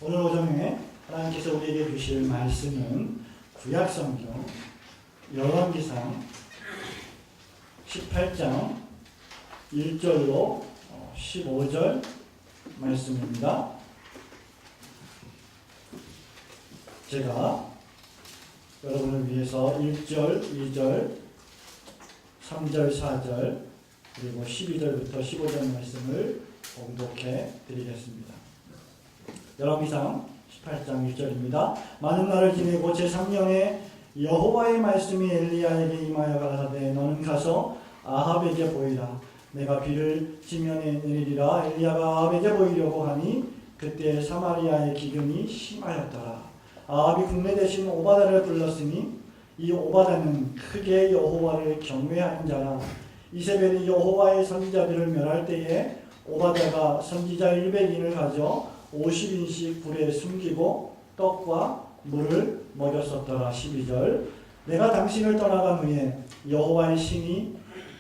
오늘 오전에 하나님께서 우리에게 주실 말씀은 구약성경 열왕기상 18장 1절로 15절 말씀입니다. 제가 여러분을 위해서 1절, 2절, 3절, 4절 그리고 12절부터 15절 말씀을 봉독해 드리겠습니다. 열왕기상 18장 1절입니다. 많은 날을 지내고 제3년에 여호와의 말씀이 엘리야에게 임하여 가라사대 너는 가서 아합에게 보이라. 내가 비를 지면에 내리리라. 엘리야가 아합에게 보이려고 하니 그때 사마리아의 기근이 심하였더라. 아합이 국내 대신 오바다를 불렀으니 이 오바다는 크게 여호와를 경외하는 자라. 이세벨이 여호와의 선지자들을 멸할 때에 오바다가 선지자 100인을 가져 50인씩 불에 숨기고 떡과 물을 먹였었더라. 12절 내가 당신을 떠나간 후에 여호와의 신이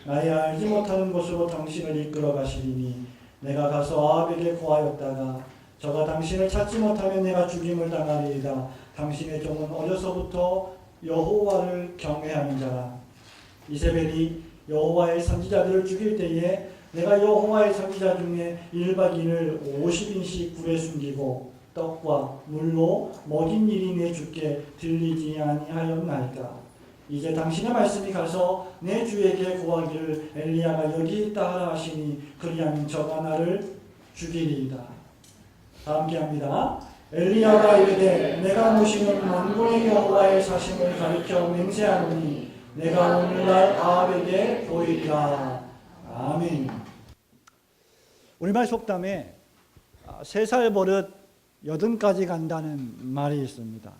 나의 알지 못하는 곳으로 당신을 이끌어 가시리니 내가 가서 아합에게 고하였다가 저가 당신을 찾지 못하면 내가 죽임을 당하리이다. 당신의 종은 어려서부터 여호와를 경외하는 자라. 이세벨이 여호와의 선지자들을 죽일 때에 내가 여호와의 선지자 중에 1박 2일 50인씩 불에 숨기고 떡과 물로 먹인 일이 내 주께 들리지 아니하였나이까. 이제 당신의 말씀이 가서 내 주에게 고하기를 엘리야가 여기 있다 하라 하시니 그리하면 저가 나를 죽이리이다. 다 함께합니다. 엘리야가 이르되 내가 모시는 만군의 여호와의 사심을 가리켜 맹세하노니 내가 오늘날 아합에게 보이리라. 아멘. 우리말 속담에 3살 버릇 80까지 간다는 말이 있습니다.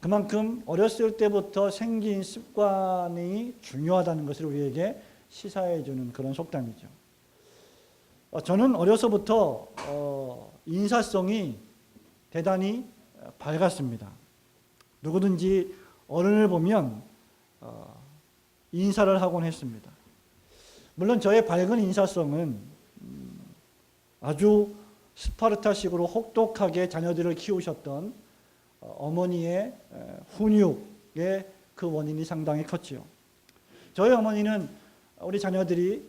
그만큼 어렸을 때부터 생긴 습관이 중요하다는 것을 우리에게 시사해 주는 그런 속담이죠. 저는 어려서부터 인사성이 대단히 밝았습니다. 누구든지 어른을 보면 인사를 하곤 했습니다. 물론 저의 밝은 인사성은 아주 스파르타식으로 혹독하게 자녀들을 키우셨던 어머니의 훈육의 그 원인이 상당히 컸지요. 저희 어머니는 우리 자녀들이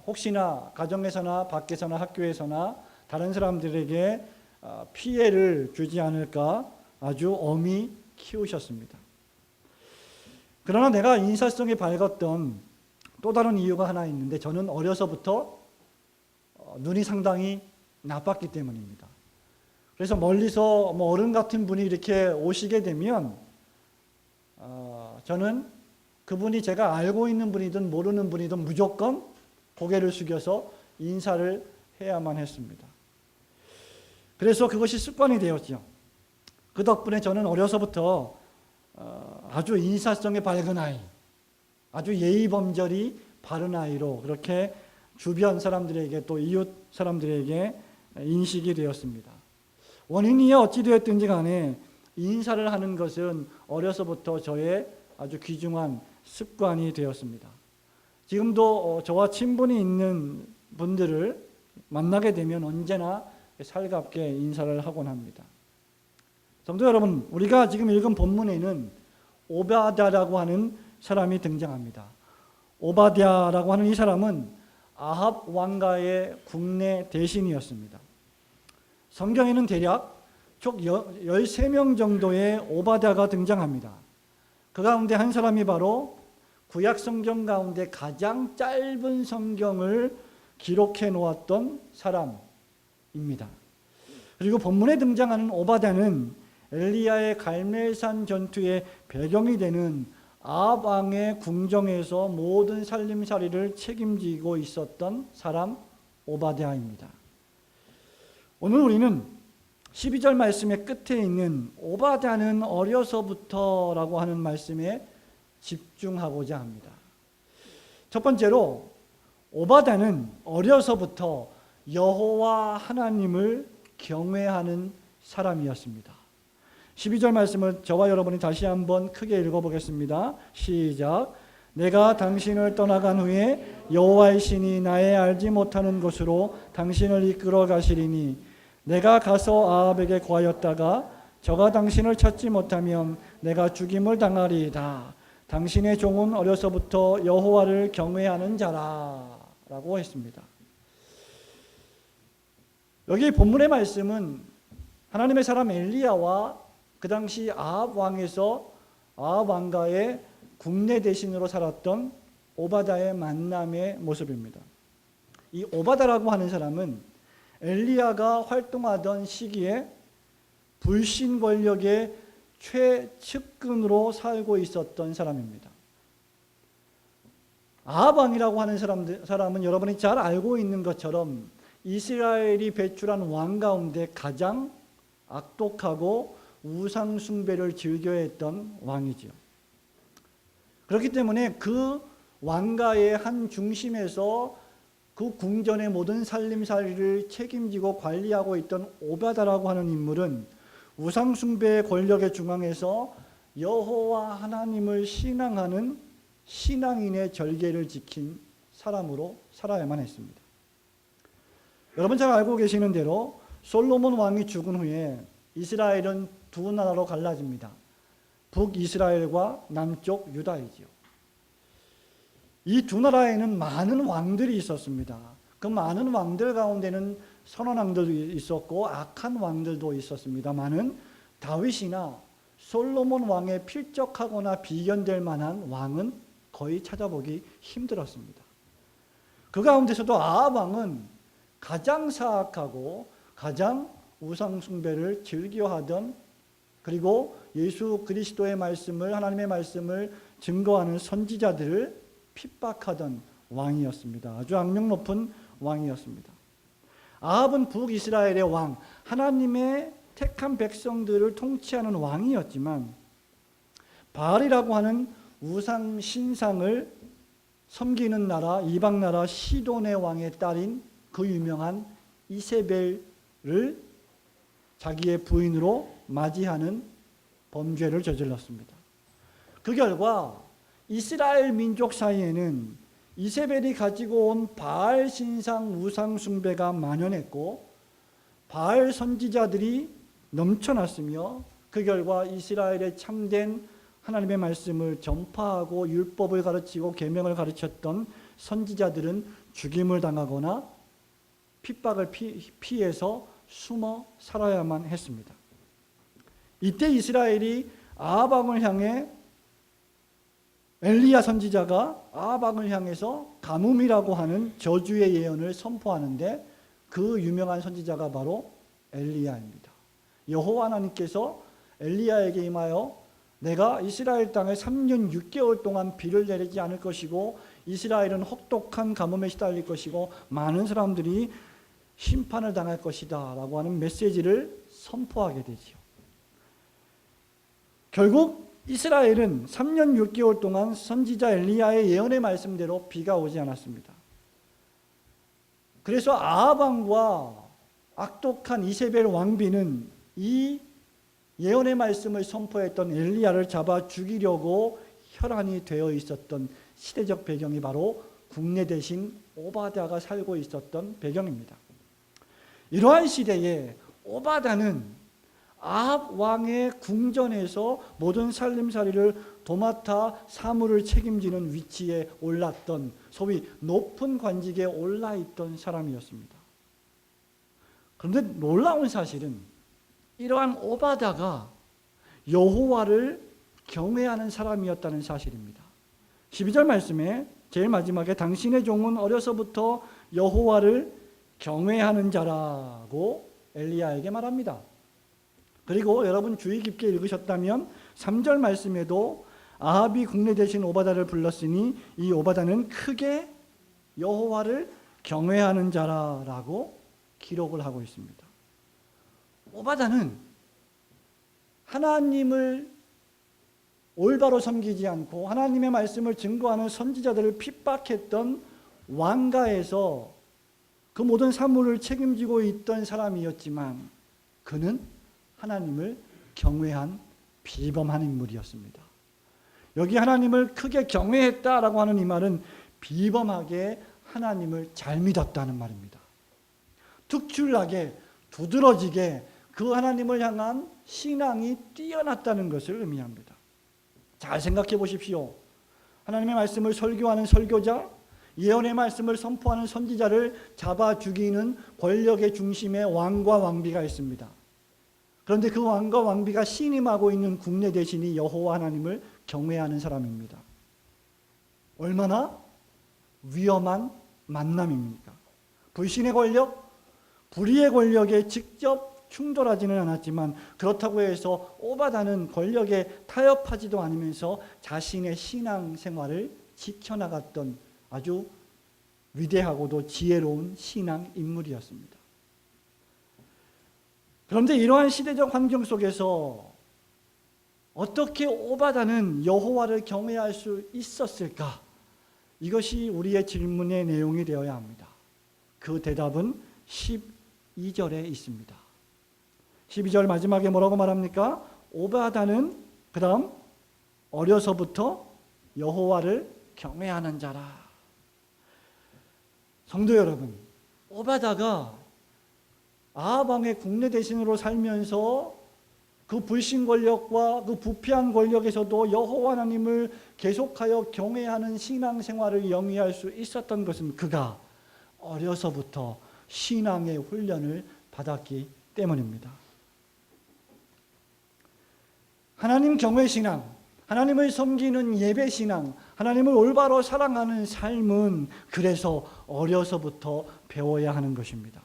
혹시나 가정에서나 밖에서나 학교에서나 다른 사람들에게 피해를 주지 않을까 아주 엄히 키우셨습니다. 그러나 내가 인사성이 밝았던 또 다른 이유가 하나 있는데 저는 어려서부터 눈이 상당히 나빴기 때문입니다. 그래서 멀리서 어른 같은 분이 이렇게 오시게 되면 저는 그분이 제가 알고 있는 분이든 모르는 분이든 무조건 고개를 숙여서 인사를 해야만 했습니다. 그래서 그것이 습관이 되었죠. 그 덕분에 저는 어려서부터 아주 인사성이 밝은 아이, 아주 예의범절이 바른 아이로 그렇게 주변 사람들에게 또 이웃 사람들에게 인식이 되었습니다. 원인이 어찌 되었든지 간에 인사를 하는 것은 어려서부터 저의 아주 귀중한 습관이 되었습니다. 지금도 저와 친분이 있는 분들을 만나게 되면 언제나 살갑게 인사를 하곤 합니다. 성도 여러분, 우리가 지금 읽은 본문에는 오바댜라고 하는 사람이 등장합니다. 오바댜라고 하는 이 사람은 아합 왕가의 국내 대신이었습니다. 성경에는 대략 총 13명 정도의 오바댜가 등장합니다. 그 가운데 한 사람이 바로 구약 성경 가운데 가장 짧은 성경을 기록해 놓았던 사람입니다. 그리고 본문에 등장하는 오바댜는 엘리야의 갈멜산 전투의 배경이 되는 아합 왕의 궁정에서 모든 살림살이를 책임지고 있었던 사람 오바댜입니다. 오늘 우리는 12절 말씀의 끝에 있는 오바댜는 어려서부터라고 하는 말씀에 집중하고자 합니다. 첫 번째로 오바댜는 어려서부터 여호와 하나님을 경외하는 사람이었습니다. 12절 말씀을 저와 여러분이 다시 한번 크게 읽어보겠습니다. 시작. 내가 당신을 떠나간 후에 여호와의 신이 나의 알지 못하는 곳으로 당신을 이끌어 가시리니 내가 가서 아합에게 고하였다가 저가 당신을 찾지 못하면 내가 죽임을 당하리이다. 당신의 종은 어려서부터 여호와를 경외하는 자라 라고 했습니다. 여기 본문의 말씀은 하나님의 사람 엘리야와 그 당시 아합 왕가의 국내 대신으로 살았던 오바다의 만남의 모습입니다. 이 오바다라고 하는 사람은 엘리야가 활동하던 시기에 불신 권력의 최측근으로 살고 있었던 사람입니다. 아합 왕이라고 하는 사람은 여러분이 잘 알고 있는 것처럼 이스라엘이 배출한 왕 가운데 가장 악독하고 우상 숭배를 즐겨했던 왕이지요. 그렇기 때문에 그 왕가의 한 중심에서 그 궁전의 모든 살림살이를 책임지고 관리하고 있던 오바다라고 하는 인물은 우상 숭배의 권력의 중앙에서 여호와 하나님을 신앙하는 신앙인의 절개를 지킨 사람으로 살아야만 했습니다. 여러분 잘 알고 계시는 대로 솔로몬 왕이 죽은 후에 이스라엘은 두 나라로 갈라집니다. 북이스라엘과 남쪽 유다이지요. 이 두 나라에는 많은 왕들이 있었습니다. 그 많은 왕들 가운데는 선한 왕들도 있었고 악한 왕들도 있었습니다만은 다윗이나 솔로몬 왕에 필적하거나 비견될 만한 왕은 거의 찾아보기 힘들었습니다. 그 가운데서도 아합 왕은 가장 사악하고 가장 우상 숭배를 즐겨하던, 그리고 예수 그리스도의 말씀을, 하나님의 말씀을 증거하는 선지자들을 핍박하던 왕이었습니다. 아주 악명 높은 왕이었습니다. 아합은 북이스라엘의 왕, 하나님의 택한 백성들을 통치하는 왕이었지만 바알이라고 하는 우상 신상을 섬기는 나라, 이방 나라 시돈의 왕의 딸인 그 유명한 이세벨을 자기의 부인으로 맞이하는 범죄를 저질렀습니다. 그 결과 이스라엘 민족 사이에는 이세벨이 가지고 온 바알 신상 우상 숭배가 만연했고 바알 선지자들이 넘쳐났으며 그 결과 이스라엘의 참된 하나님의 말씀을 전파하고 율법을 가르치고 계명을 가르쳤던 선지자들은 죽임을 당하거나 핍박을 피해서 숨어 살아야만 했습니다. 이때 이스라엘이 아합 왕을 향해, 엘리야 선지자가 아합 왕을 향해서 가뭄이라고 하는 저주의 예언을 선포하는데 그 유명한 선지자가 바로 엘리야입니다. 여호와 하나님께서 엘리야에게 임하여 내가 이스라엘 땅에 3년 6개월 동안 비를 내리지 않을 것이고 이스라엘은 혹독한 가뭄에 시달릴 것이고 많은 사람들이 심판을 당할 것이다 라고 하는 메시지를 선포하게 되지요. 결국 이스라엘은 3년 6개월 동안 선지자 엘리야의 예언의 말씀대로 비가 오지 않았습니다. 그래서 아합 왕과 악독한 이세벨 왕비는 이 예언의 말씀을 선포했던 엘리야를 잡아 죽이려고 혈안이 되어 있었던 시대적 배경이 바로 국내 대신 오바다가 살고 있었던 배경입니다. 이러한 시대에 오바다는 아합 왕의 궁전에서 모든 살림살이를 도맡아 사물을 책임지는 위치에 올랐던, 소위 높은 관직에 올라있던 사람이었습니다. 그런데 놀라운 사실은 이러한 오바다가 여호와를 경외하는 사람이었다는 사실입니다. 12절 말씀에 제일 마지막에 당신의 종은 어려서부터 여호와를 경외하는 자라고 엘리야에게 말합니다. 그리고 여러분 주의 깊게 읽으셨다면 3절 말씀에도 아합이 국내 대신 오바다를 불렀으니 이 오바다는 크게 여호와를 경외하는 자라라고 기록을 하고 있습니다. 오바다는 하나님을 올바로 섬기지 않고 하나님의 말씀을 증거하는 선지자들을 핍박했던 왕가에서 그 모든 사물을 책임지고 있던 사람이었지만 그는 하나님을 경외한 비범한 인물이었습니다. 여기 하나님을 크게 경외했다라고 하는 이 말은 비범하게 하나님을 잘 믿었다는 말입니다. 특출나게 두드러지게 그 하나님을 향한 신앙이 뛰어났다는 것을 의미합니다. 잘 생각해 보십시오. 하나님의 말씀을 설교하는 설교자, 예언의 말씀을 선포하는 선지자를 잡아 죽이는 권력의 중심에 왕과 왕비가 있습니다. 그런데 그 왕과 왕비가 신임하고 있는 국내 대신이 여호와 하나님을 경외하는 사람입니다. 얼마나 위험한 만남입니까? 불신의 권력, 불의의 권력에 직접 충돌하지는 않았지만 그렇다고 해서 오바다는 권력에 타협하지도 않으면서 자신의 신앙 생활을 지켜나갔던 아주 위대하고도 지혜로운 신앙 인물이었습니다. 그런데 이러한 시대적 환경 속에서 어떻게 오바다는 여호와를 경외할 수 있었을까? 이것이 우리의 질문의 내용이 되어야 합니다. 그 대답은 12절에 있습니다. 12절 마지막에 뭐라고 말합니까? 오바다는 그 다음 어려서부터 여호와를 경외하는 자라. 성도 여러분, 오바다가 아합 왕의 국내 대신으로 살면서 그 불신 권력과 그 부패한 권력에서도 여호와 하나님을 계속하여 경외하는 신앙생활을 영위할 수 있었던 것은 그가 어려서부터 신앙의 훈련을 받았기 때문입니다. 하나님 경외신앙, 하나님을 섬기는 예배신앙, 하나님을 올바로 사랑하는 삶은 그래서 어려서부터 배워야 하는 것입니다.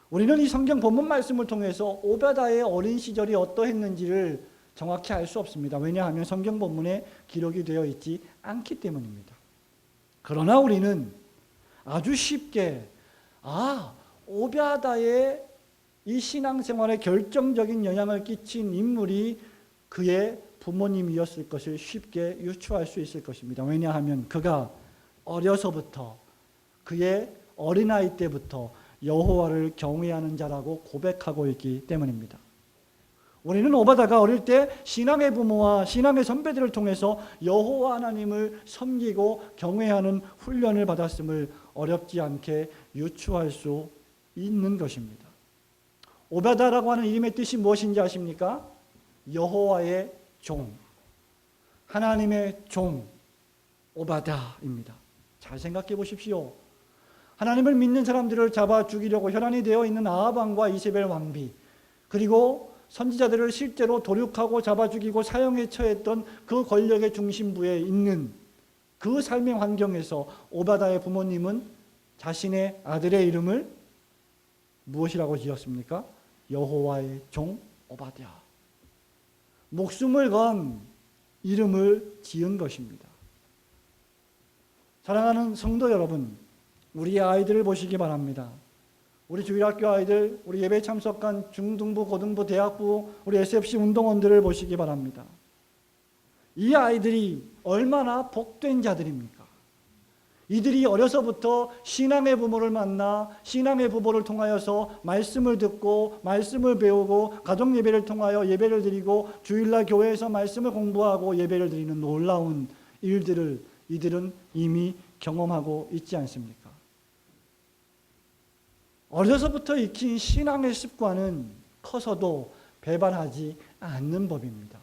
우리는 이 성경 본문 말씀을 통해서 오바다의 어린 시절이 어떠했는지를 정확히 알 수 없습니다. 왜냐하면 성경 본문에 기록이 되어 있지 않기 때문입니다. 그러나 우리는 아주 쉽게 오바다의 이 신앙생활에 결정적인 영향을 끼친 인물이 그의 부모님이었을 것을 쉽게 유추할 수 있을 것입니다. 왜냐하면 그가 어려서부터 그의 어린아이 때부터 여호와를 경외하는 자라고 고백하고 있기 때문입니다. 우리는 오바다가 어릴 때 신앙의 부모와 신앙의 선배들을 통해서 여호와 하나님을 섬기고 경외하는 훈련을 받았음을 어렵지 않게 유추할 수 있는 것입니다. 오바다라고 하는 이름의 뜻이 무엇인지 아십니까? 여호와의 종, 하나님의 종, 오바다입니다. 잘 생각해 보십시오. 하나님을 믿는 사람들을 잡아 죽이려고 혈안이 되어 있는 아합 왕과 이세벨 왕비, 그리고 선지자들을 실제로 도륙하고 잡아 죽이고 사형에 처했던 그 권력의 중심부에 있는 그 삶의 환경에서 오바다의 부모님은 자신의 아들의 이름을 무엇이라고 지었습니까? 여호와의 종 오바댜. 목숨을 건 이름을 지은 것입니다. 사랑하는 성도 여러분, 우리의 아이들을 보시기 바랍니다. 우리 주일학교 아이들, 우리 예배 참석한 중등부, 고등부, 대학부, 우리 SFC 운동원들을 보시기 바랍니다. 이 아이들이 얼마나 복된 자들입니까? 이들이 어려서부터 신앙의 부모를 만나 신앙의 부모를 통하여서 말씀을 듣고 말씀을 배우고 가정 예배를 통하여 예배를 드리고 주일날 교회에서 말씀을 공부하고 예배를 드리는 놀라운 일들을 이들은 이미 경험하고 있지 않습니까? 어려서부터 익힌 신앙의 습관은 커서도 배반하지 않는 법입니다.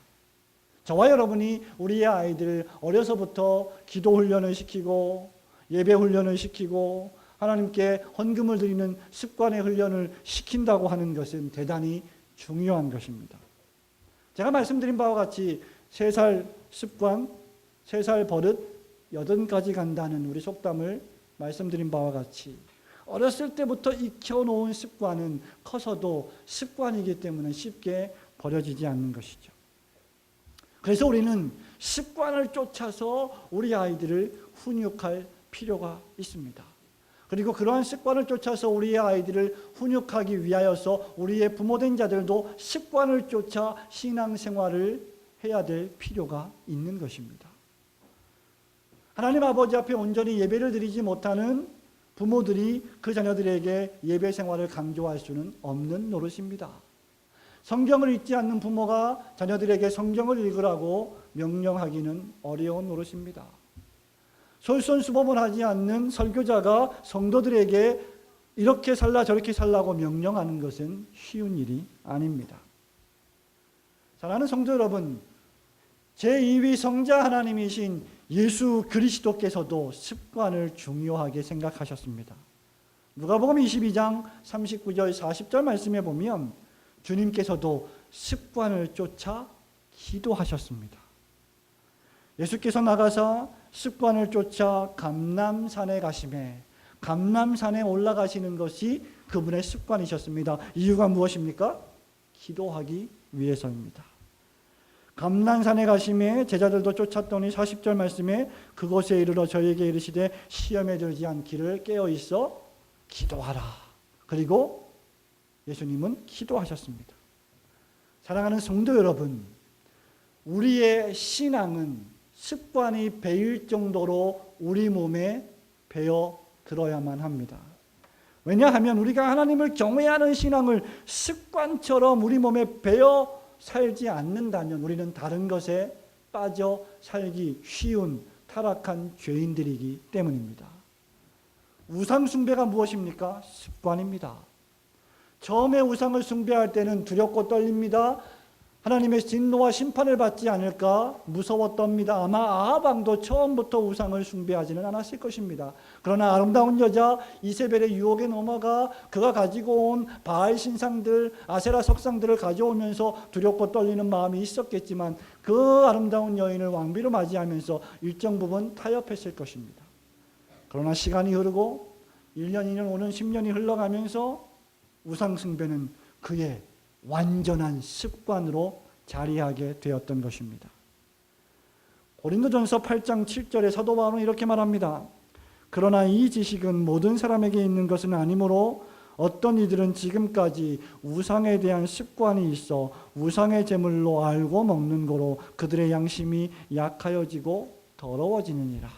저와 여러분이 우리의 아이들을 어려서부터 기도 훈련을 시키고 예배 훈련을 시키고 하나님께 헌금을 드리는 습관의 훈련을 시킨다고 하는 것은 대단히 중요한 것입니다. 제가 말씀드린 바와 같이 3살 습관, 3살 버릇, 80가지 간다는 우리 속담을 말씀드린 바와 같이 어렸을 때부터 익혀놓은 습관은 커서도 습관이기 때문에 쉽게 버려지지 않는 것이죠. 그래서 우리는 습관을 쫓아서 우리 아이들을 훈육할 필요가 있습니다. 그리고 그러한 습관을 쫓아서 우리의 아이들을 훈육하기 위하여서 우리의 부모된 자들도 습관을 쫓아 신앙생활을 해야 될 필요가 있는 것입니다. 하나님 아버지 앞에 온전히 예배를 드리지 못하는 부모들이 그 자녀들에게 예배 생활을 강조할 수는 없는 노릇입니다. 성경을 읽지 않는 부모가 자녀들에게 성경을 읽으라고 명령하기는 어려운 노릇입니다. 솔선수범을 하지 않는 설교자가 성도들에게 이렇게 살라 저렇게 살라고 명령하는 것은 쉬운 일이 아닙니다. 사랑하는 성도 여러분, 제2위 성자 하나님이신 예수 그리스도께서도 습관을 중요하게 생각하셨습니다. 누가복음 22장 39절 40절 말씀에 보면 주님께서도 습관을 쫓아 기도하셨습니다. 예수께서 나가서 습관을 쫓아 감람산에 가시매 감람산에 올라가시는 것이 그분의 습관이셨습니다. 이유가 무엇입니까? 기도하기 위해서입니다. 감람산에 가시매 제자들도 쫓았더니 40절 말씀에 그곳에 이르러 저에게 이르시되 시험에 들지 않기를 깨어있어 기도하라. 그리고 예수님은 기도하셨습니다. 사랑하는 성도 여러분, 우리의 신앙은 습관이 배일 정도로 우리 몸에 배어 들어야만 합니다. 왜냐하면 우리가 하나님을 경외하는 신앙을 습관처럼 우리 몸에 배어 살지 않는다면 우리는 다른 것에 빠져 살기 쉬운 타락한 죄인들이기 때문입니다. 우상 숭배가 무엇입니까? 습관입니다. 처음에 우상을 숭배할 때는 두렵고 떨립니다. 하나님의 진노와 심판을 받지 않을까 무서웠답니다. 아마 아합 왕도 처음부터 우상을 숭배하지는 않았을 것입니다. 그러나 아름다운 여자 이세벨의 유혹에 넘어가 그가 가지고 온 바알 신상들, 아세라 석상들을 가져오면서 두렵고 떨리는 마음이 있었겠지만 그 아름다운 여인을 왕비로 맞이하면서 일정 부분 타협했을 것입니다. 그러나 시간이 흐르고 1년, 2년, 5년, 10년이 흘러가면서 우상 숭배는 그의 완전한 습관으로 자리하게 되었던 것입니다. 고린도전서 8장 7절에 사도 바울은 이렇게 말합니다. 그러나 이 지식은 모든 사람에게 있는 것은 아니므로 어떤 이들은 지금까지 우상에 대한 습관이 있어 우상의 제물로 알고 먹는 거로 그들의 양심이 약하여지고 더러워지느니라.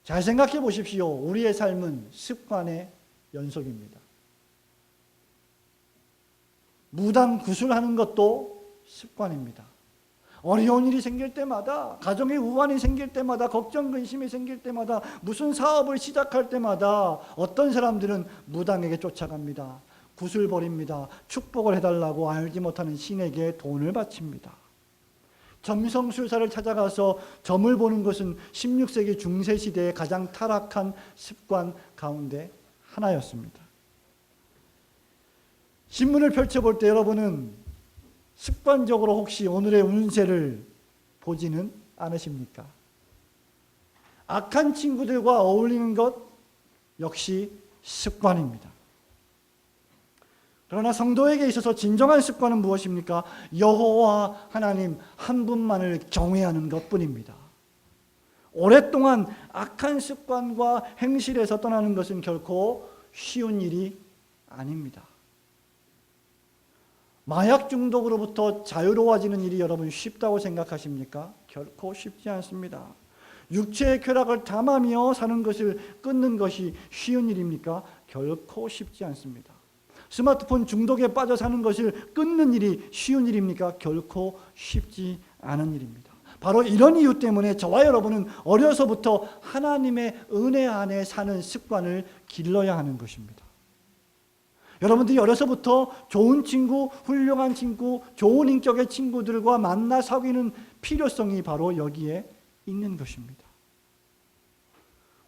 잘 생각해 보십시오. 우리의 삶은 습관의 연속입니다. 무당 구술하는 것도 습관입니다. 어려운 일이 생길 때마다, 가정에 우환이 생길 때마다, 걱정 근심이 생길 때마다, 무슨 사업을 시작할 때마다 어떤 사람들은 무당에게 쫓아갑니다. 구슬 버립니다. 축복을 해달라고 알지 못하는 신에게 돈을 바칩니다. 점성술사를 찾아가서 점을 보는 것은 16세기 중세시대의 가장 타락한 습관 가운데 하나였습니다. 신문을 펼쳐볼 때 여러분은 습관적으로 혹시 오늘의 운세를 보지는 않으십니까? 악한 친구들과 어울리는 것 역시 습관입니다. 그러나 성도에게 있어서 진정한 습관은 무엇입니까? 여호와 하나님 한 분만을 경외하는 것뿐입니다. 오랫동안 악한 습관과 행실에서 떠나는 것은 결코 쉬운 일이 아닙니다. 마약 중독으로부터 자유로워지는 일이 여러분 쉽다고 생각하십니까? 결코 쉽지 않습니다. 육체의 쾌락을 담하며 사는 것을 끊는 것이 쉬운 일입니까? 결코 쉽지 않습니다. 스마트폰 중독에 빠져 사는 것을 끊는 일이 쉬운 일입니까? 결코 쉽지 않은 일입니다. 바로 이런 이유 때문에 저와 여러분은 어려서부터 하나님의 은혜 안에 사는 습관을 길러야 하는 것입니다. 여러분들이 어려서부터 좋은 친구, 훌륭한 친구, 좋은 인격의 친구들과 만나 사귀는 필요성이 바로 여기에 있는 것입니다.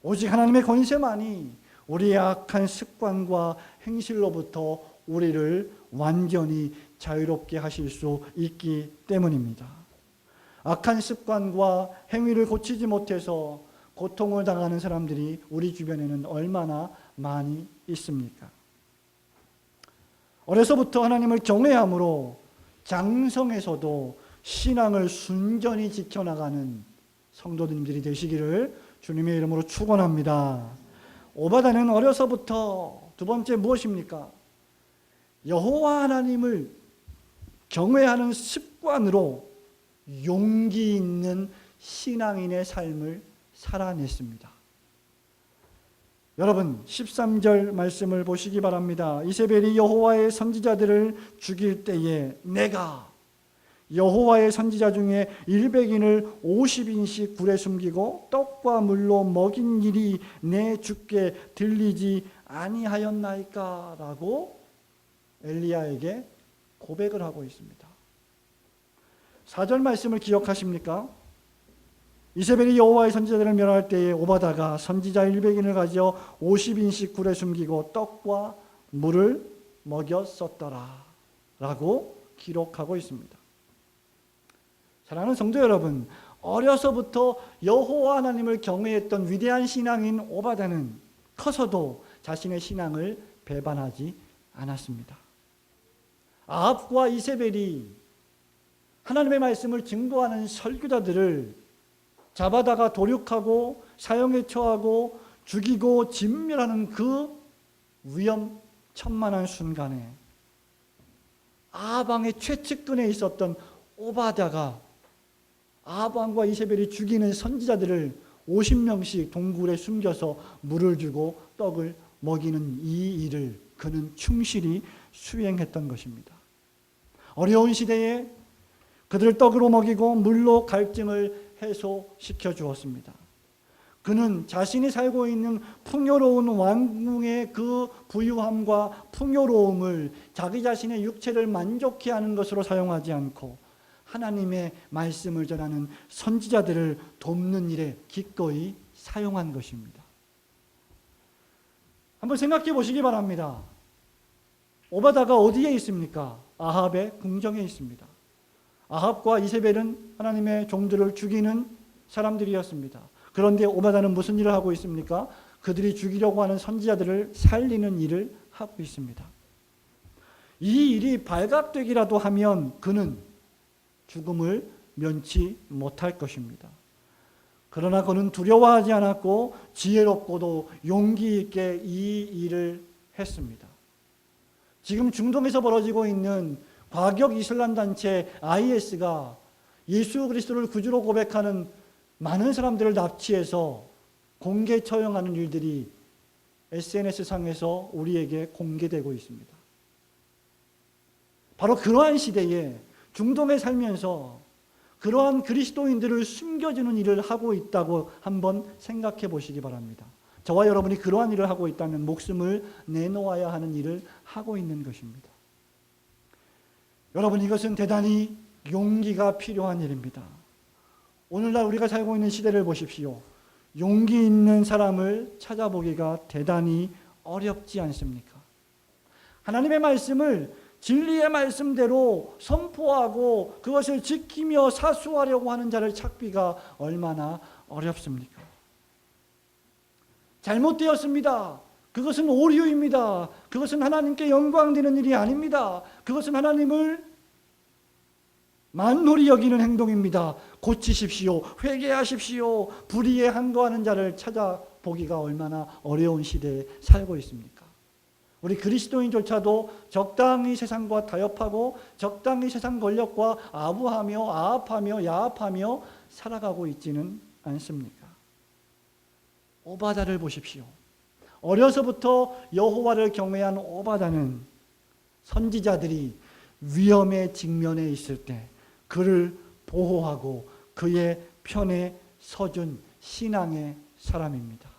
오직 하나님의 권세만이 우리의 악한 습관과 행실로부터 우리를 완전히 자유롭게 하실 수 있기 때문입니다. 악한 습관과 행위를 고치지 못해서 고통을 당하는 사람들이 우리 주변에는 얼마나 많이 있습니까? 어려서부터 하나님을 경외함으로 장성에서도 신앙을 순전히 지켜나가는 성도님들이 되시기를 주님의 이름으로 축원합니다. 오바다는 어려서부터 두 번째 무엇입니까? 여호와 하나님을 경외하는 습관으로 용기 있는 신앙인의 삶을 살아냈습니다. 여러분 13절 말씀을 보시기 바랍니다. 이세벨이 여호와의 선지자들을 죽일 때에 내가 여호와의 선지자 중에 100인을 50인씩 굴에 숨기고 떡과 물로 먹인 일이 내 주께 들리지 아니하였나이까? 라고 엘리야에게 고백을 하고 있습니다. 4절 말씀을 기억하십니까? 이세벨이 여호와의 선지자들을 멸할 때에 오바다가 선지자 100인을 가져 50인씩 굴에 숨기고 떡과 물을 먹였었더라 라고 기록하고 있습니다. 사랑하는 성도 여러분, 어려서부터 여호와 하나님을 경외했던 위대한 신앙인 오바다는 커서도 자신의 신앙을 배반하지 않았습니다. 아합과 이세벨이 하나님의 말씀을 증거하는 설교자들을 잡아다가 도륙하고 사형에 처하고 죽이고 진멸하는 그 위험천만한 순간에 아합 왕의 최측근에 있었던 오바다가 아합 왕과 이세벨이 죽이는 선지자들을 50명씩 동굴에 숨겨서 물을 주고 떡을 먹이는 이 일을 그는 충실히 수행했던 것입니다. 어려운 시대에 그들을 떡으로 먹이고 물로 갈증을 해소시켜 주었습니다. 그는 자신이 살고 있는 풍요로운 왕궁의 그 부유함과 풍요로움을 자기 자신의 육체를 만족해 하는 것으로 사용하지 않고 하나님의 말씀을 전하는 선지자들을 돕는 일에 기꺼이 사용한 것입니다. 한번 생각해 보시기 바랍니다. 오바다가 어디에 있습니까? 아합의 궁정에 있습니다. 아합과 이세벨은 하나님의 종들을 죽이는 사람들이었습니다. 그런데 오바다는 무슨 일을 하고 있습니까? 그들이 죽이려고 하는 선지자들을 살리는 일을 하고 있습니다. 이 일이 발각되기라도 하면 그는 죽음을 면치 못할 것입니다. 그러나 그는 두려워하지 않았고 지혜롭고도 용기 있게 이 일을 했습니다. 지금 중동에서 벌어지고 있는 과격 이슬람 단체 IS가 예수 그리스도를 구주로 고백하는 많은 사람들을 납치해서 공개 처형하는 일들이 SNS상에서 우리에게 공개되고 있습니다. 바로 그러한 시대에 중동에 살면서 그러한 그리스도인들을 숨겨주는 일을 하고 있다고 한번 생각해 보시기 바랍니다. 저와 여러분이 그러한 일을 하고 있다면 목숨을 내놓아야 하는 일을 하고 있는 것입니다. 여러분, 이것은 대단히 용기가 필요한 일입니다. 오늘날 우리가 살고 있는 시대를 보십시오. 용기 있는 사람을 찾아보기가 대단히 어렵지 않습니까? 하나님의 말씀을 진리의 말씀대로 선포하고 그것을 지키며 사수하려고 하는 자를 찾기가 얼마나 어렵습니까? 잘못되었습니다. 그것은 오류입니다. 그것은 하나님께 영광되는 일이 아닙니다. 그것은 하나님을 만홀히 여기는 행동입니다. 고치십시오. 회개하십시오. 불의에 항거하는 자를 찾아보기가 얼마나 어려운 시대에 살고 있습니까? 우리 그리스도인조차도 적당히 세상과 타협하고 적당히 세상 권력과 아부하며 아합하며 야합하며 살아가고 있지는 않습니까? 오바다를 보십시오. 어려서부터 여호와를 경외한 오바다는 선지자들이 위험에 직면해 있을 때 그를 보호하고 그의 편에 서준 신앙의 사람입니다.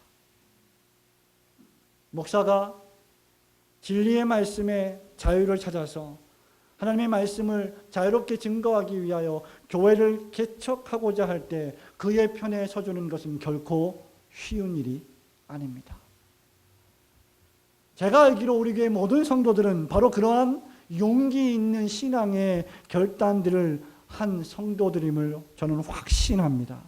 목사가 진리의 말씀에 자유를 찾아서 하나님의 말씀을 자유롭게 증거하기 위하여 교회를 개척하고자 할 때 그의 편에 서주는 것은 결코 쉬운 일이 아닙니다. 제가 알기로 우리 교회 모든 성도들은 바로 그러한 용기 있는 신앙의 결단들을 한 성도들임을 저는 확신합니다.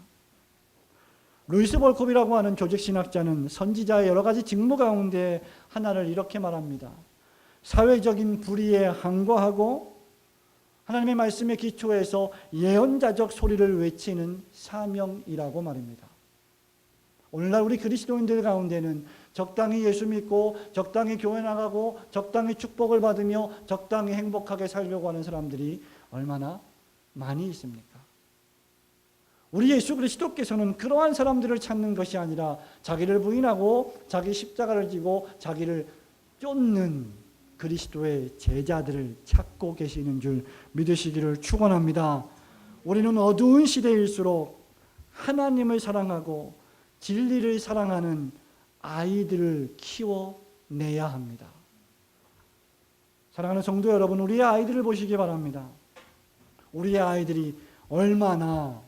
루이스 볼콥이라고 하는 조직신학자는 선지자의 여러 가지 직무 가운데 하나를 이렇게 말합니다. 사회적인 불의에 항거하고 하나님의 말씀에 기초해서 예언자적 소리를 외치는 사명이라고 말입니다. 오늘날 우리 그리스도인들 가운데는 적당히 예수 믿고 적당히 교회 나가고 적당히 축복을 받으며 적당히 행복하게 살려고 하는 사람들이 얼마나 많이 있습니까? 우리 예수 그리스도께서는 그러한 사람들을 찾는 것이 아니라 자기를 부인하고 자기 십자가를 지고 자기를 쫓는 그리스도의 제자들을 찾고 계시는 줄 믿으시기를 축원합니다. 우리는 어두운 시대일수록 하나님을 사랑하고 진리를 사랑하는 아이들을 키워내야 합니다. 사랑하는 성도 여러분, 우리의 아이들을 보시기 바랍니다. 우리의 아이들이 얼마나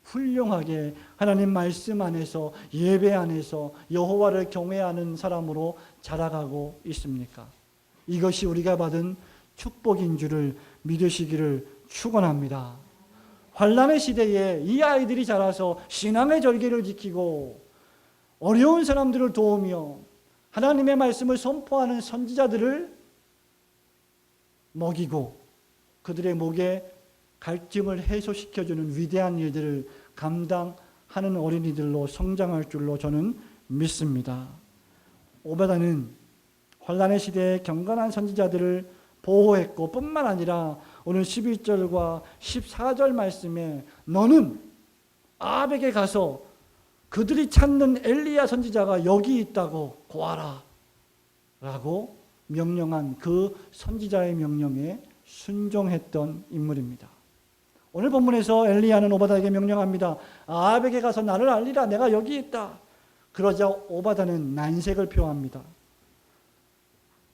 훌륭하게 하나님 말씀 안에서, 예배 안에서 여호와를 경외하는 사람으로 자라가고 있습니까? 이것이 우리가 받은 축복인 줄을 믿으시기를 축원합니다. 환난의 시대에 이 아이들이 자라서 신앙의 절개를 지키고 어려운 사람들을 도우며 하나님의 말씀을 선포하는 선지자들을 먹이고 그들의 목에 갈증을 해소시켜주는 위대한 일들을 감당하는 어린이들로 성장할 줄로 저는 믿습니다. 오바다는 환난의 시대에 경건한 선지자들을 보호했고 뿐만 아니라 오늘 11절과 14절 말씀에 너는 아합에게 가서 그들이 찾는 엘리야 선지자가 여기 있다고 고하라 라고 명령한 그 선지자의 명령에 순종했던 인물입니다. 오늘 본문에서 엘리야는 오바다에게 명령합니다. 아합에게 가서 나를 알리라. 내가 여기 있다. 그러자 오바다는 난색을 표합니다.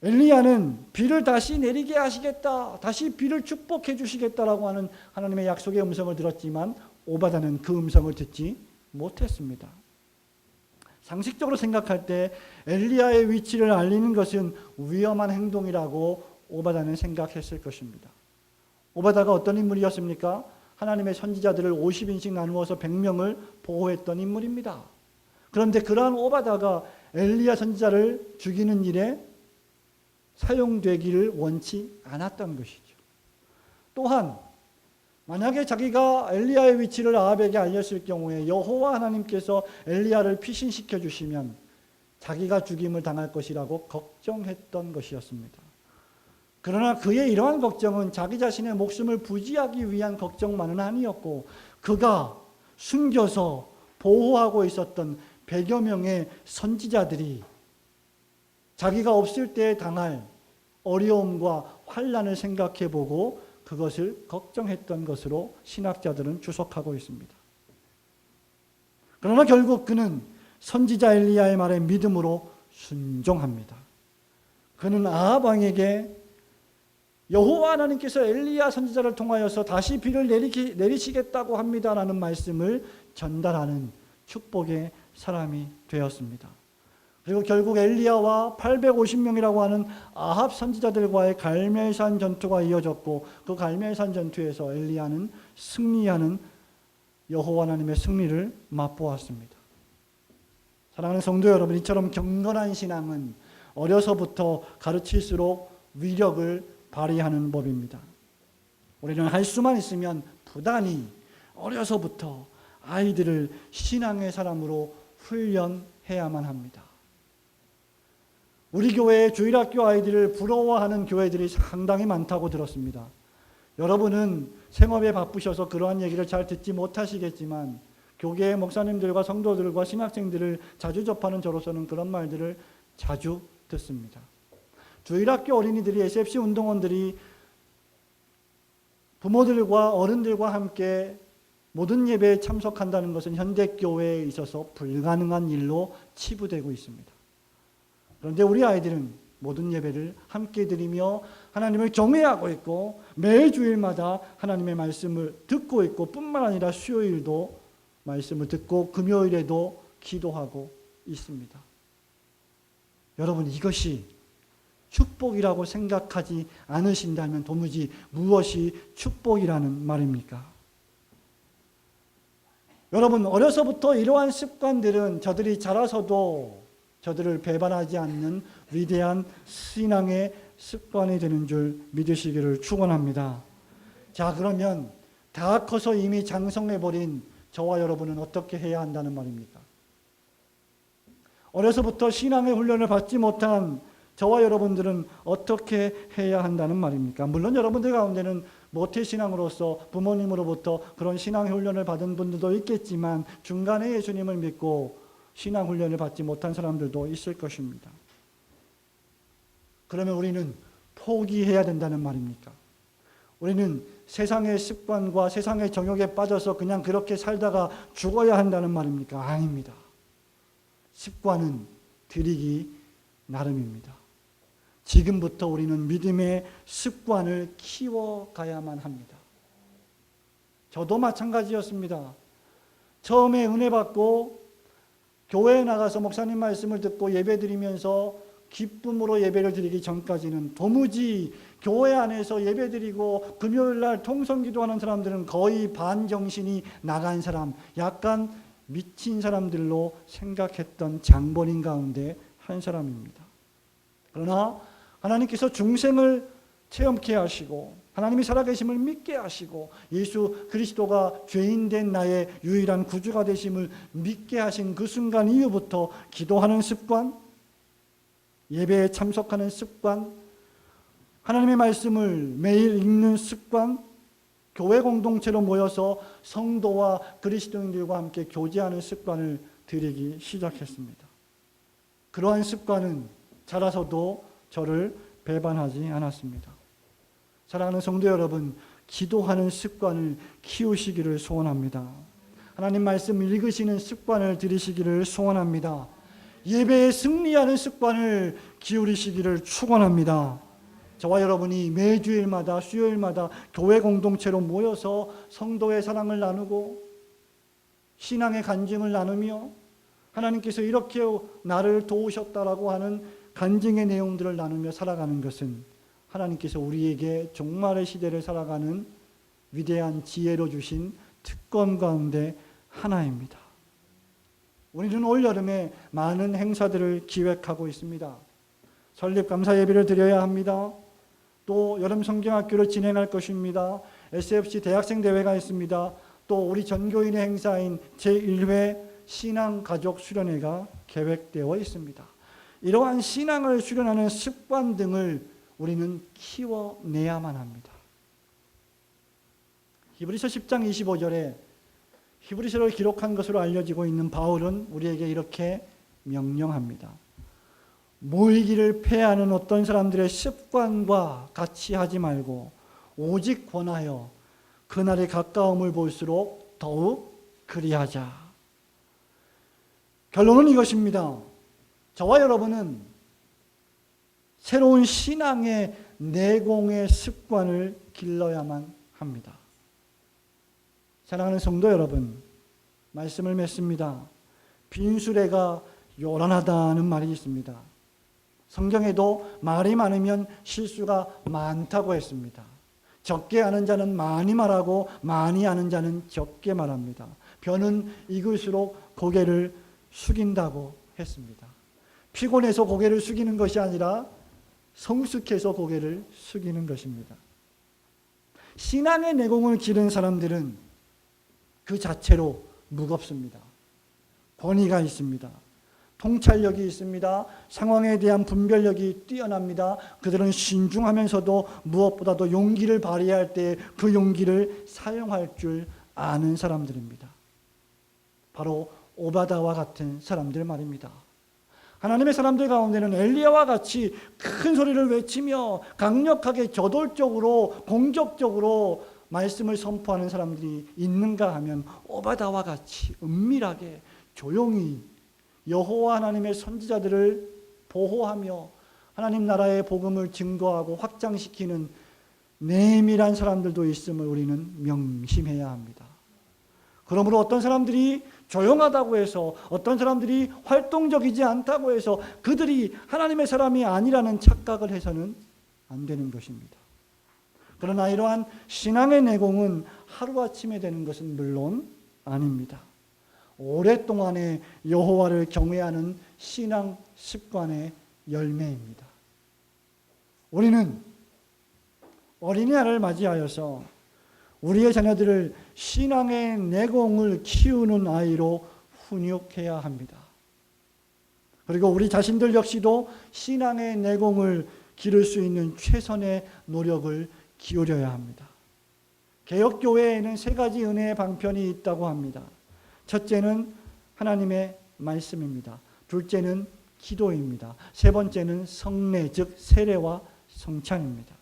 엘리야는 비를 다시 내리게 하시겠다. 다시 비를 축복해 주시겠다라고 하는 하나님의 약속의 음성을 들었지만 오바다는 그 음성을 듣지 못했습니다. 상식적으로 생각할 때 엘리야의 위치를 알리는 것은 위험한 행동이라고 오바다는 생각했을 것입니다. 오바다가 어떤 인물이었습니까? 하나님의 선지자들을 50인씩 나누어서 100명을 보호했던 인물입니다. 그런데 그러한 오바다가 엘리야 선지자를 죽이는 일에 사용되기를 원치 않았던 것이죠. 또한 만약에 자기가 엘리야의 위치를 아합에게 알렸을 경우에 여호와 하나님께서 엘리야를 피신시켜 주시면 자기가 죽임을 당할 것이라고 걱정했던 것이었습니다. 그러나 그의 이러한 걱정은 자기 자신의 목숨을 부지하기 위한 걱정만은 아니었고 그가 숨겨서 보호하고 있었던 100여 명의 선지자들이 자기가 없을 때 당할 어려움과 환난을 생각해보고 그것을 걱정했던 것으로 신학자들은 추석하고 있습니다. 그러나 결국 그는 선지자 엘리야의 말에 믿음으로 순종합니다. 그는 아합 왕에게 여호와 하나님께서 엘리야 선지자를 통하여서 다시 비를 내리시겠다고 합니다라는 말씀을 전달하는 축복의 사람이 되었습니다. 그리고 결국 엘리야와 850명이라고 하는 아합 선지자들과의 갈멜산 전투가 이어졌고 그 갈멜산 전투에서 엘리야는 승리하는 여호와 하나님의 승리를 맛보았습니다. 사랑하는 성도 여러분, 이처럼 경건한 신앙은 어려서부터 가르칠수록 위력을 발휘하는 법입니다. 우리는 할 수만 있으면 부단히 어려서부터 아이들을 신앙의 사람으로 훈련해야만 합니다. 우리 교회의 주일학교 아이들을 부러워하는 교회들이 상당히 많다고 들었습니다. 여러분은 생업에 바쁘셔서 그러한 얘기를 잘 듣지 못하시겠지만 교계의 목사님들과 성도들과 신학생들을 자주 접하는 저로서는 그런 말들을 자주 듣습니다. 주일학교 어린이들이 SFC 운동원들이 부모들과 어른들과 함께 모든 예배에 참석한다는 것은 현대교회에 있어서 불가능한 일로 치부되고 있습니다. 그런데 우리 아이들은 모든 예배를 함께 드리며 하나님을 경외하고 있고 매 주일마다 하나님의 말씀을 듣고 있고 뿐만 아니라 수요일도 말씀을 듣고 금요일에도 기도하고 있습니다. 여러분, 이것이 축복이라고 생각하지 않으신다면 도무지 무엇이 축복이라는 말입니까? 여러분, 어려서부터 이러한 습관들은 저들이 자라서도 저들을 배반하지 않는 위대한 신앙의 습관이 되는 줄 믿으시기를 축원합니다. 자, 그러면 다 커서 이미 장성해버린 저와 여러분은 어떻게 해야 한다는 말입니까? 어려서부터 신앙의 훈련을 받지 못한 저와 여러분들은 어떻게 해야 한다는 말입니까? 물론 여러분들 가운데는 모태신앙으로서 부모님으로부터 그런 신앙 훈련을 받은 분들도 있겠지만 중간에 예수님을 믿고 신앙 훈련을 받지 못한 사람들도 있을 것입니다. 그러면 우리는 포기해야 된다는 말입니까? 우리는 세상의 습관과 세상의 정욕에 빠져서 그냥 그렇게 살다가 죽어야 한다는 말입니까? 아닙니다. 습관은 들이기 나름입니다. 지금부터 우리는 믿음의 습관을 키워가야만 합니다. 저도 마찬가지였습니다. 처음에 은혜 받고 교회에 나가서 목사님 말씀을 듣고 예배 드리면서 기쁨으로 예배를 드리기 전까지는 도무지 교회 안에서 예배 드리고 금요일날 통성기도하는 사람들은 거의 반정신이 나간 사람, 약간 미친 사람들로 생각했던 장본인 가운데 한 사람입니다. 그러나 하나님께서 중생을 체험케 하시고 하나님이 살아계심을 믿게 하시고 예수 그리스도가 죄인된 나의 유일한 구주가 되심을 믿게 하신 그 순간 이후부터 기도하는 습관, 예배에 참석하는 습관, 하나님의 말씀을 매일 읽는 습관, 교회 공동체로 모여서 성도와 그리스도인들과 함께 교제하는 습관을 들이기 시작했습니다. 그러한 습관은 자라서도 저를 배반하지 않았습니다. 사랑하는 성도 여러분, 기도하는 습관을 키우시기를 소원합니다. 하나님 말씀 읽으시는 습관을 들이시기를 소원합니다. 예배에 승리하는 습관을 기울이시기를 축원합니다. 저와 여러분이 매주일마다 수요일마다 교회 공동체로 모여서 성도의 사랑을 나누고 신앙의 간증을 나누며 하나님께서 이렇게 나를 도우셨다라고 하는 간증의 내용들을 나누며 살아가는 것은 하나님께서 우리에게 종말의 시대를 살아가는 위대한 지혜로 주신 특권 가운데 하나입니다. 우리는 올 여름에 많은 행사들을 기획하고 있습니다. 설립 감사 예배를 드려야 합니다. 또 여름 성경학교를 진행할 것입니다. SFC 대학생 대회가 있습니다. 또 우리 전교인의 행사인 제1회 신앙가족 수련회가 계획되어 있습니다. 이러한 신앙을 수련하는 습관 등을 우리는 키워내야만 합니다. 히브리서 10장 25절에 히브리서를 기록한 것으로 알려지고 있는 바울은 우리에게 이렇게 명령합니다. 모이기를 패하는 어떤 사람들의 습관과 같이 하지 말고 오직 권하여 그날의 가까움을 볼수록 더욱 그리하자. 결론은 이것입니다. 저와 여러분은 새로운 신앙의 내공의 습관을 길러야만 합니다. 사랑하는 성도 여러분, 말씀을 맺습니다. 빈수레가 요란하다는 말이 있습니다. 성경에도 말이 많으면 실수가 많다고 했습니다. 적게 아는 자는 많이 말하고 많이 아는 자는 적게 말합니다. 벼는 익을수록 고개를 숙인다고 했습니다. 피곤해서 고개를 숙이는 것이 아니라 성숙해서 고개를 숙이는 것입니다. 신앙의 내공을 기른 사람들은 그 자체로 무겁습니다. 권위가 있습니다. 통찰력이 있습니다. 상황에 대한 분별력이 뛰어납니다. 그들은 신중하면서도 무엇보다도 용기를 발휘할 때 그 용기를 사용할 줄 아는 사람들입니다. 바로 오바다와 같은 사람들 말입니다. 하나님의 사람들 가운데는 엘리야와 같이 큰 소리를 외치며 강력하게 저돌적으로 공격적으로 말씀을 선포하는 사람들이 있는가 하면 오바다와 같이 은밀하게 조용히 여호와 하나님의 선지자들을 보호하며 하나님 나라의 복음을 증거하고 확장시키는 내밀한 사람들도 있음을 우리는 명심해야 합니다. 그러므로 어떤 사람들이 조용하다고 해서 어떤 사람들이 활동적이지 않다고 해서 그들이 하나님의 사람이 아니라는 착각을 해서는 안 되는 것입니다. 그러나 이러한 신앙의 내공은 하루아침에 되는 것은 물론 아닙니다. 오랫동안의 여호와를 경외하는 신앙 습관의 열매입니다. 우리는 어린이날을 맞이하여서 우리의 자녀들을 신앙의 내공을 키우는 아이로 훈육해야 합니다. 그리고 우리 자신들 역시도 신앙의 내공을 기를 수 있는 최선의 노력을 기울여야 합니다. 개혁교회에는 3가지 은혜의 방편이 있다고 합니다. 첫째는 하나님의 말씀입니다. 둘째는 기도입니다. 세 번째는 성례, 즉 세례와 성찬입니다.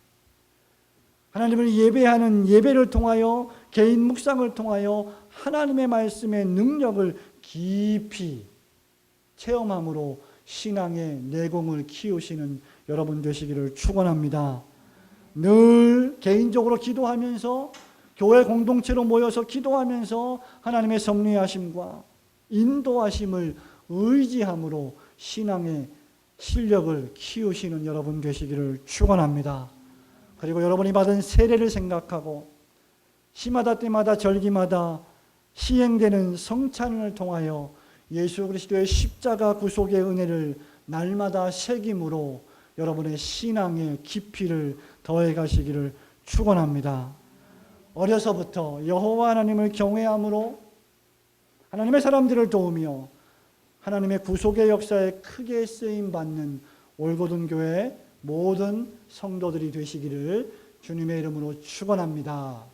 하나님을 예배하는 예배를 통하여 개인 묵상을 통하여 하나님의 말씀의 능력을 깊이 체험함으로 신앙의 내공을 키우시는 여러분 되시기를 축원합니다. 늘 개인적으로 기도하면서 교회 공동체로 모여서 기도하면서 하나님의 섭리하심과 인도하심을 의지함으로 신앙의 실력을 키우시는 여러분 되시기를 축원합니다. 그리고 여러분이 받은 세례를 생각하고 시마다 때마다 절기마다 시행되는 성찬을 통하여 예수 그리스도의 십자가 구속의 은혜를 날마다 새김으로 여러분의 신앙의 깊이를 더해 가시기를 축원합니다. 어려서부터 여호와 하나님을 경외함으로 하나님의 사람들을 도우며 하나님의 구속의 역사에 크게 쓰임 받는 올고든 교회 모든 성도들이 되시기를 주님의 이름으로 축원합니다.